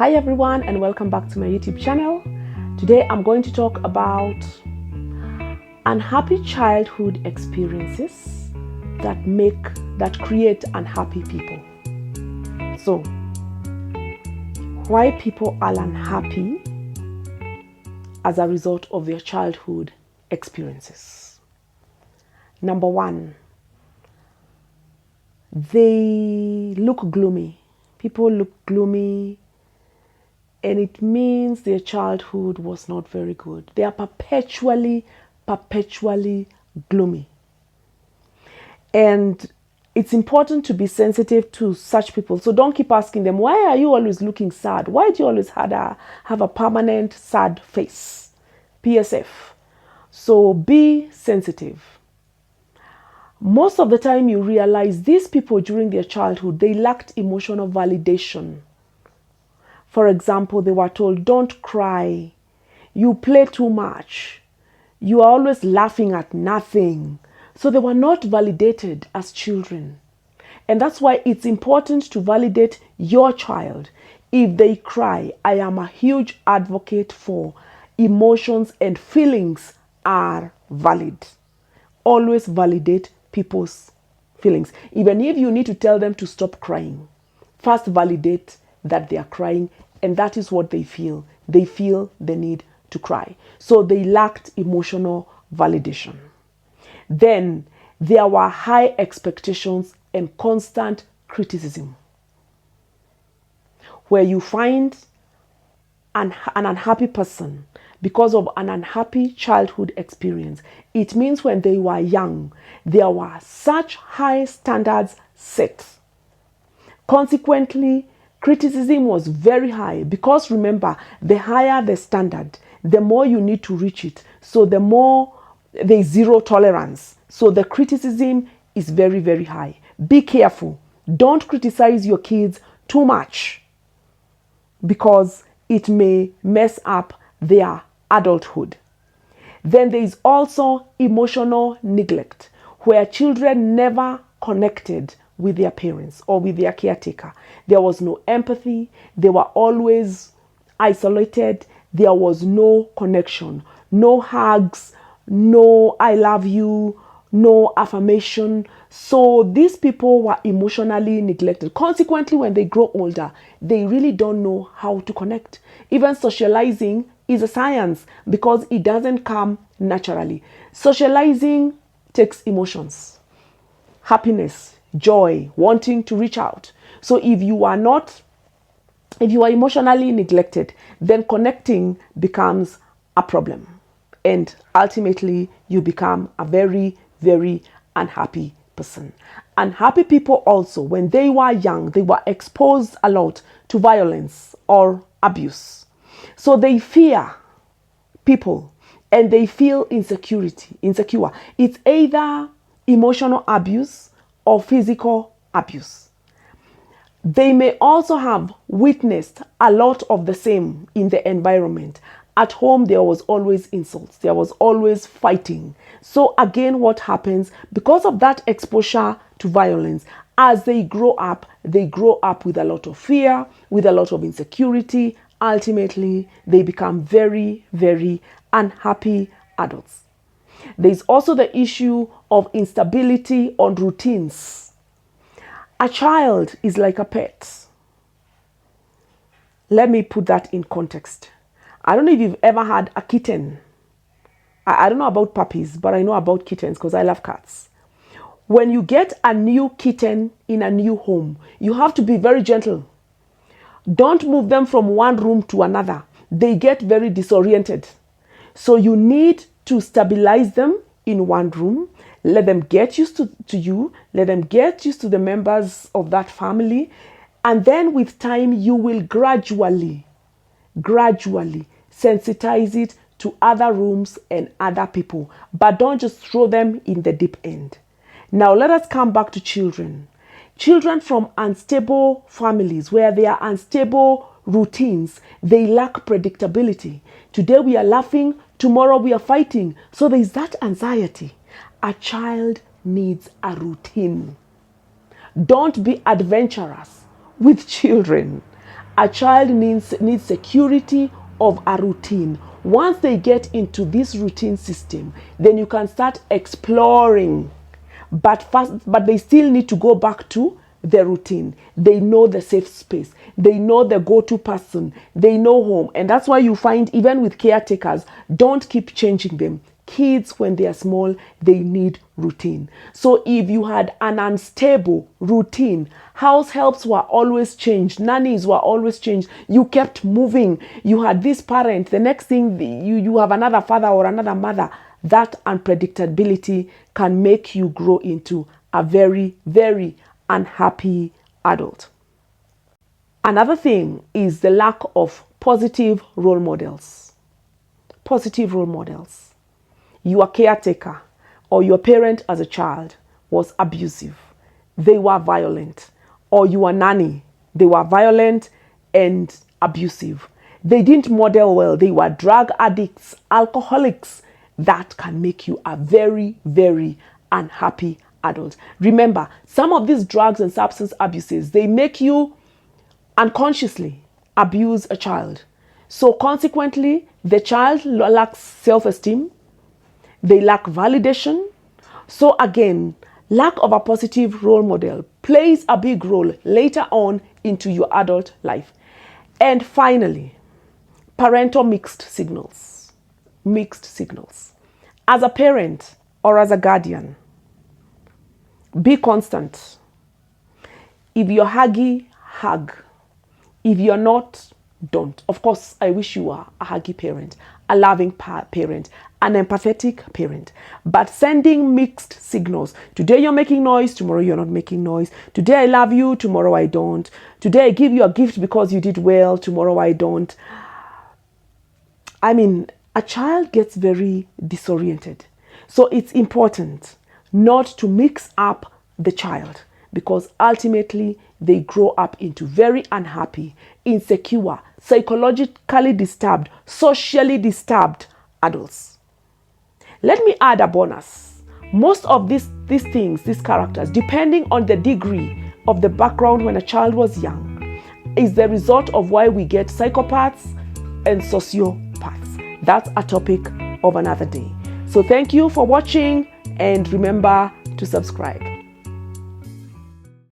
Hi everyone, and welcome back to my YouTube channel. Today I'm going to talk about unhappy childhood experiences that create unhappy people. So, why people are unhappy as a result of their childhood experiences. Number one, they look gloomy. People look gloomy, and it means their childhood was not very good. They are perpetually gloomy. And it's important to be sensitive to such people. So don't keep asking them, why are you always looking sad? Why do you always have a permanent sad face? PSF. So be sensitive. Most of the time you realize these people during their childhood, they lacked emotional validation. For example, they were told, don't cry, you play too much, you are always laughing at nothing. So they were not validated as children. And that's why it's important to validate your child. If they cry, I am a huge advocate for emotions and feelings are valid. Always validate people's feelings. Even if you need to tell them to stop crying, first validate that they are crying, and that is what they feel. They feel the need to cry. So they lacked emotional validation. Then there were high expectations and constant criticism, where you find an unhappy person because of an unhappy childhood experience. It means when they were young, there were such high standards set. Consequently, criticism was very high, because remember, the higher the standard, the more you need to reach it. So the more there is zero tolerance. So the criticism is very high. Be careful. Don't criticize your kids too much, because it may mess up their adulthood. Then there is also emotional neglect, where children never connected with their parents or with their caretaker. There was no empathy. They were always isolated. There was no connection, no hugs, no I love you, no affirmation. So these people were emotionally neglected. Consequently, when they grow older, they really don't know how to connect. Even socializing is a science, because it doesn't come naturally. Socializing takes emotions, happiness, joy, wanting to reach out. So if you are emotionally neglected, then connecting becomes a problem. And ultimately, you become a very unhappy person. Unhappy people also, when they were young, they were exposed a lot to violence or abuse. So they fear people and they feel insecure. It's either emotional abuse or physical abuse. They may also have witnessed a lot of the same in the environment. At home, there was always insults. There was always fighting. So again, what happens? Because of that exposure to violence, as they grow up with a lot of fear, with a lot of insecurity. Ultimately, they become very unhappy adults. There's also the issue of instability on routines. A child is like a pet. Let me put that in context. I don't know if you've ever had a kitten. I don't know about puppies, but I know about kittens because I love cats. When you get a new kitten in a new home, you have to be very gentle. Don't move them from one room to another. They get very disoriented. So you need to stabilize them in one room. Let them get used to you. Let them get used to the members of that family. And then with time, you will gradually sensitize it to other rooms and other people. But don't just throw them in the deep end. Now let us come back to children. Children from unstable families, where there are unstable routines, they lack predictability. Today we are laughing, tomorrow we are fighting. So there is that anxiety. A child needs a routine. Don't be adventurous with children. A child needs security of a routine. Once they get into this routine system, then you can start exploring. But they still need to go back to the routine. They know the safe space. They know the go-to person. They know home. And that's why you find, even with caretakers, don't keep changing them. Kids, when they are small, they need routine. So if you had an unstable routine, house helps were always changed, nannies were always changed, you kept moving, you had this parent, the next thing you have another father or another mother, that unpredictability can make you grow into a very, very unhappy adult. Another thing is the lack of positive role models. Positive role models. Your caretaker or your parent as a child was abusive. They were violent. Or your nanny, they were violent and abusive. They didn't model well. They were drug addicts, alcoholics. That can make you a very, very unhappy adult. Remember, some of these drugs and substance abuses, they make you unconsciously abuse a child. So consequently, the child lacks self-esteem. They lack validation. So again, lack of a positive role model plays a big role later on into your adult life. And finally, parental mixed signals. Mixed signals. As a parent or as a guardian, be constant. If you're huggy, hug. If you're not, don't. Of course, I wish you were a huggy parent, a loving parent, an empathetic parent. But sending mixed signals. Today you're making noise, tomorrow you're not making noise. Today I love you, tomorrow I don't. Today I give you a gift because you did well, tomorrow I don't. I mean, a child gets very disoriented. So it's important not to mix up the child, because ultimately they grow up into very unhappy, insecure, psychologically disturbed, socially disturbed adults. Let me add a bonus. Most of these things, these characters, depending on the degree of the background when a child was young, is the result of why we get psychopaths and sociopaths. That's a topic of another day. So thank you for watching, and remember to subscribe.